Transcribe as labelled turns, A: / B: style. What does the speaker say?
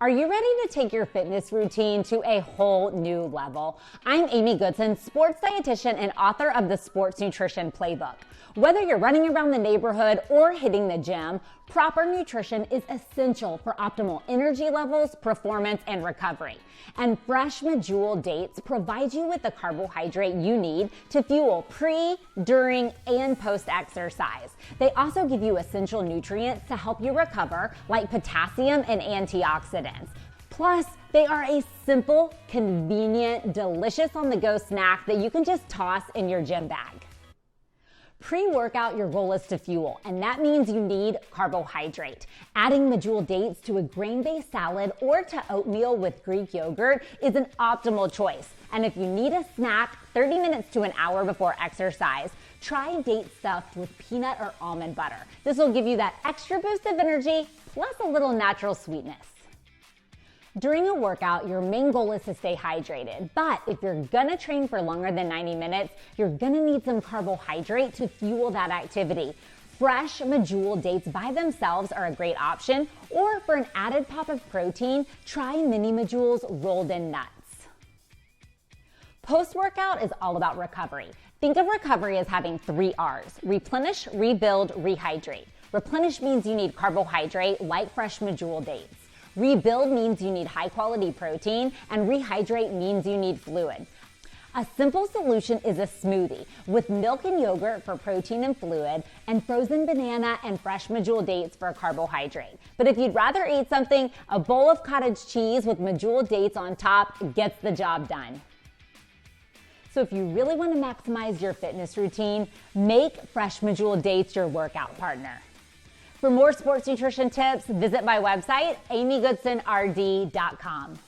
A: Are you ready to take your fitness routine to a whole new level? I'm Amy Goodson, sports dietitian and author of the Sports Nutrition Playbook. Whether you're running around the neighborhood or hitting the gym, proper nutrition is essential for optimal energy levels, performance, and recovery. And fresh Medjool Dates provide you with the carbohydrate you need to fuel pre, during, and post-exercise. They also give you essential nutrients to help you recover, like potassium and antioxidants. Plus, they are a simple, convenient, delicious on-the-go snack that you can just toss in your gym bag. Pre-workout, your goal is to fuel, and that means you need carbohydrate. Adding Medjool Dates to a grain-based salad or to oatmeal with Greek yogurt is an optimal choice. And if you need a snack 30 minutes to an hour before exercise, try dates stuffed with peanut or almond butter. This will give you that extra boost of energy, plus a little natural sweetness. During a workout, your main goal is to stay hydrated, but if you're gonna train for longer than 90 minutes, you're gonna need some carbohydrate to fuel that activity. Fresh Medjool Dates by themselves are a great option, or for an added pop of protein, try mini Medjools rolled in nuts. Post-workout is all about recovery. Think of recovery as having 3 R's: replenish, rebuild, rehydrate. Replenish means you need carbohydrate like fresh Medjool Dates. Rebuild means you need high-quality protein, and rehydrate means you need fluid. A simple solution is a smoothie with milk and yogurt for protein and fluid, and frozen banana and fresh Medjool Dates for carbohydrate. But if you'd rather eat something, a bowl of cottage cheese with Medjool Dates on top gets the job done. So if you really want to maximize your fitness routine, make fresh Medjool Dates your workout partner. For more sports nutrition tips, visit my website, amygoodsonrd.com.